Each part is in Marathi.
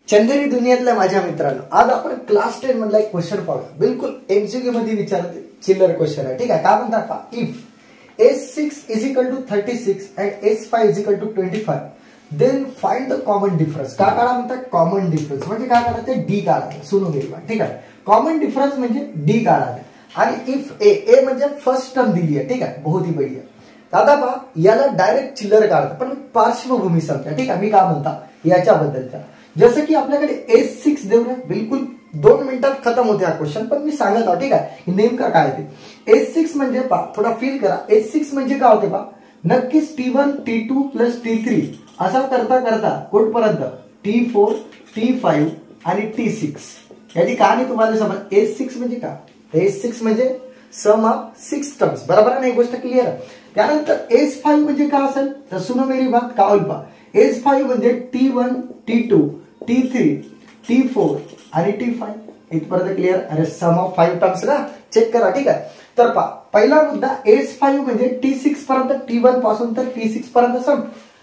चंदेरी दुनियातल्या माझ्या मित्रांनो, आज आपण क्लास 10 मधला एक क्वेश्चन पाहूया. बिलकुल एमसीक्यू मध्ये विचारते चिल्लर क्वेश्चन आहे. ठीक आहे, काय म्हणतात पहा, if S6 is equal to 36 and S5 is equal to 25 then find the common difference. काय काढा म्हणतात, कॉमन डिफरन्स म्हणजे काय काढा, ते डी काढा. सुनो मेरी बात, ठीक आहे. कॉमन डिफरन्स म्हणजे डी काढा. आणि इफ ए म्हणजे फर्स्ट टर्म दिली आहे, ठीक आहे, बहुत ही बढ़िया. दादा पहा, याला डायरेक्ट चिल्लर काढतात, पण पार्श्वभूमी समजा. ठीक आहे, मी काय म्हणता याच्याबद्दलचा, जसं की आपल्याकडे S6 देऊ आहे, बिलकुल 2 मिनिटात खतम होते हा क्वेश्चन, पण मी सांगत आहो. ठीक आहे, नेमका काय ते S6 म्हणजे पहा, थोडा फील करा. S6 म्हणजे काय होते पहा, नक्कीच T1 T2 प्लस T3 असा करता करता कुठपर्यंत T4 T5 आणि T6 याची कहाणी तुम्हाला समज. S6 म्हणजे काय, S6 म्हणजे सम ऑफ 6 टर्म्स, बरोबर आहे ना, एक गोष्ट क्लिअर आहे. त्यानंतर S5 म्हणजे काय असेल, तर सुनो मेरी बात, काय होईल पहा, S5 म्हणजे T1 T2 T3 T4 आणि T5 इथपर्यंत क्लिअर. अरे सम ऑफ 5 टर्म्स ना, चेक करा. ठीक आहे, तर पहा पहिला मुद्दा, S5 म्हणजे T6 पर्यंत, T1 पासून तर T6 पर्यंत सम,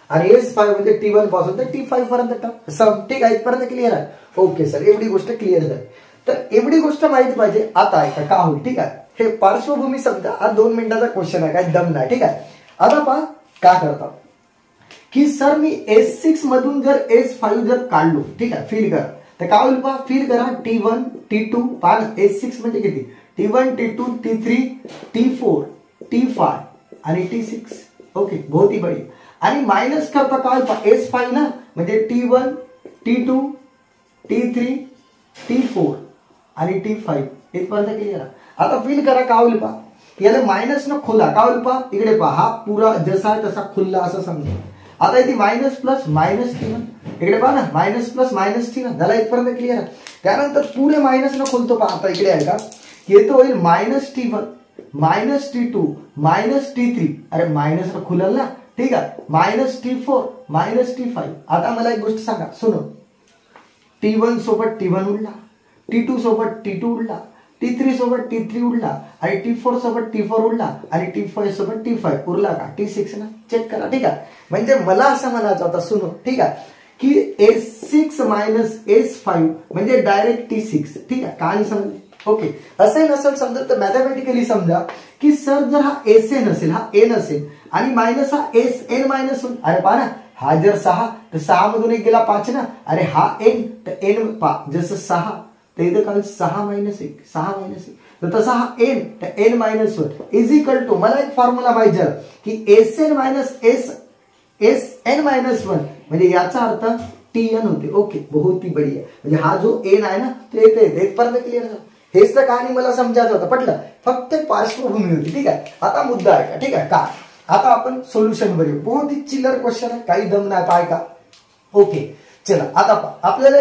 आणि S5 म्हणजे T1 पासून तर T5 पर्यंत सम. ठीक आहे, इथपर्यंत क्लिअर आहे. ओके सर, एवढी गोष्ट क्लिअर झाली. तर एवढी गोष्ट माहिती पाहिजे. आता ऐका काय होईल. ठीक आहे, हे पार्श्वभूमी समजा, हा 2 मिनिटाचा क्वेश्चन आहे, काय दम नाही. ठीक आहे, आता पहा काय करता की सर मी S6 मधून जर S5 जर काढलो, ठीक आहे, फील करा, तर काय होईल पहा, फील करा. T1 T2 पहा, S6 म्हणजे किती, T1 T2 T3 T4 T5 आणि T6. ओके, बहुत ही बढिया. आणि मायनस करता काय पहा, S5 ना, म्हणजे T1 T2 T3 T4 आणि T5 इथपर्यंत क्लिअर. आता फील करा काय होईल पहा, याला मायनस न खोला, काय होईल पहा, इकडे पहा, हा पुरा जसा आहे तसा खुल्ला असं समजा. आता इथे मायनस प्लस मायनस T1, इकडे पहा ना, मायनस प्लस मायनस T1 झाला, इथपर्यंत क्लिअर आहे. त्यानंतर पुढे मायनस न खोलतो पहा, आता इकडे आहे का, येतो होईल minus T1 minus T2 minus T3, अरे मायनस न खुलल ना, ठीक आहे, मायनस T4 मायनस T5. आता मला एक गोष्ट सांगा, सुनो, T1 सोबत T1 उडला, T2 सोबत T2 उडला, T3 सोबत T3 उडला, आणि T4 सोबत T4 उडला, आणि T5 सोबत T5 उरला का, T6 ना, चेक करा. ठीक आहे, म्हणजे मला असं म्हणायचं होतं, सुनो, ठीक आहे, की S6 मायनस S5 म्हणजे डायरेक्ट T6. ठीक आहे, कहाणी समजली. ओके, असं नसेल समजा तर मॅथमॅटिकली समजा की सर जर हा SA नसेल, हा A नसेल, आणि मायनस हा SN मायनस 1, अरे पहा ना, हा जर 6 तर 6 मधून 1 गेला 5 ना, अरे हा N तर N पहा, जसं 6 तर इथं काल 6 मायनस 1 6 मायनस 1, तर तसा हा N तर N minus 1 is equal to, मला एक फॉर्म्युला पाहिजे की SN मायनस SN मायनस 1 म्हणजे याचा अर्थ TN होते. ओके, बहुत ही बढ़िया. म्हणजे हा जो N आहे ना, तो येते इथपर्यंत क्लिअर झालं. हेच तर कहाणी मला समजायचं होतं, पटलं, फक्त पार्श्वभूमी होती. ठीक आहे, आता मुद्दा आहे का, ठीक आहे का, आता आपण सोल्युशन वर येऊ. बहुत ही चिल्लर क्वेश्चन आहे, काही दम नाही पाय का. ओके, चला आता आपल्याला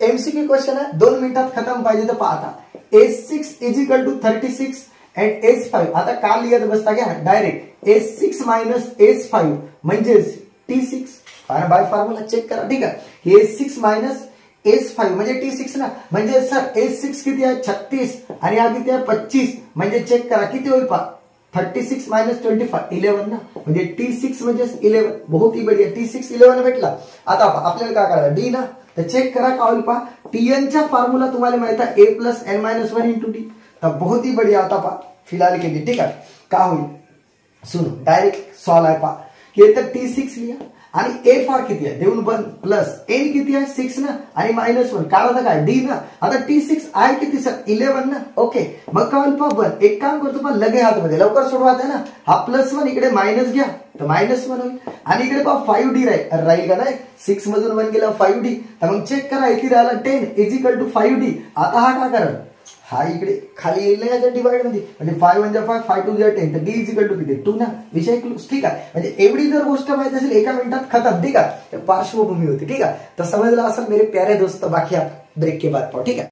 एमसीक्यू क्वेश्चन आहे, 2 मिनिटात खतम पाहिजे. तर पाहता S6 is equal to 36 and S5. आता का लिहित बसता घ्या, डायरेक्ट S6 मायनस S5 म्हणजेच T6, बाय फॉर्म्युला चेक करा. ठीक आहे, S6 मायनस S5 म्हणजे T6 ना, म्हणजे सर S6 किती आहे 36 आणि हा किती आहे 25, म्हणजे चेक करा किती होईल पहा, 36 मायनस 25 11 ना, म्हणजे T6 म्हणजे 11. बहुत ही बढ़िया, T6 11 भेटला. आता आपल्याला काय करायचं, डी ना, तर चेक करा काय होईल पहा, TN चा फॉर्म्युला तुम्हाला माहित आहे A plus N minus 1 into D. तर बहुत ही बढ़िया. आता पहा फिलहाल केली. ठीक आहे, काय होईल, सुनो, डायरेक्ट सॉल्व आहे पहा, की तर T6 लिहा, आणि A फार किती आहे देऊन 1 प्लस N किती आहे 6 ना, आणि मायनस 1 काढायचं काय D ना. आता T6 आहे किती सर 11 ना. ओके, मग काय होईल पहा 1, एक काम करतो पहा, लगे हातमध्ये लवकर सोडवा आहे ना, हा प्लस 1 इकडे मायनस घ्या, तर मायनस 1 होईल, आणि इकडे पहा 5D राहील का नाही, 6 मधून 1 गेला 5D, तर मग चेक करा इथे राहिला 10 इज इक्वल टू 5D. आता हा काय करा, हा इकडे खाली येईल ना याच्या डिवाइड मध्ये, म्हणजे 5 म्हणजे 5 5 टू 10, तर D इज इक्वल टू किती 2 ना, विषय क्लोज. ठीक आहे, म्हणजे एवढी जर गोष्ट माहिती असेल 1 मिनिटात खतम. ठीक आहे, पार्श्वभूमी होती. ठीक आहे, तर समजला असेल मेरे प्यारे दोस्त. बाकी आप ब्रेक के बाद पाहो. ठीक है.